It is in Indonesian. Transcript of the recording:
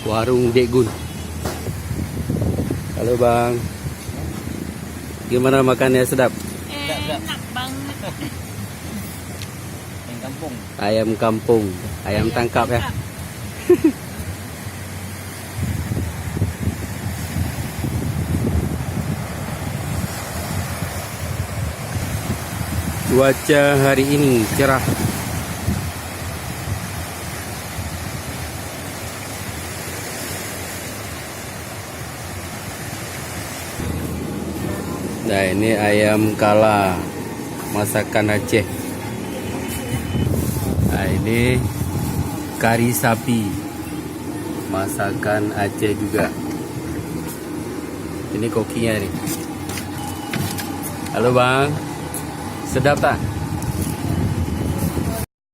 Warung Dek Gun. Halo bang, gimana makannya, sedap? Enak banget. Ayam kampung. Ayam kampung, ayam tangkap ya. Cuaca hari ini cerah. Nah, ini ayam kala masakan Aceh. Nah, ini kari sapi masakan Aceh juga. Ini kokinya nih. Halo bang, sedap tak?